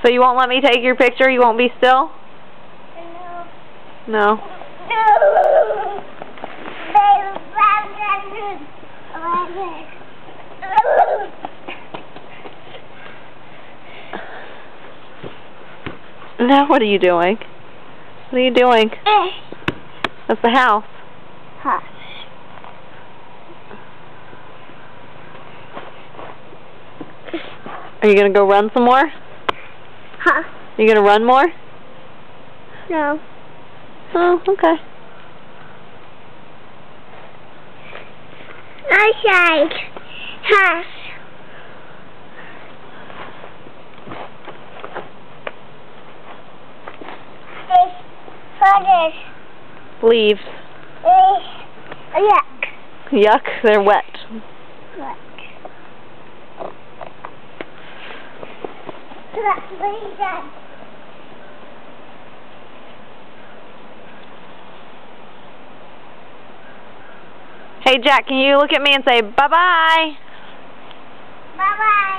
So you won't let me take your picture? You won't be still? No. No. Now what are you doing? What are you doing? That's the house. Hush. Are you going to go run some more? Huh? Are you going to run more? No. Oh, okay. Outside. Hush. What is? Leaves. Yuck. Yuck, they're wet. Yuck. Hey Jack, can you look at me and say bye-bye? Bye-bye.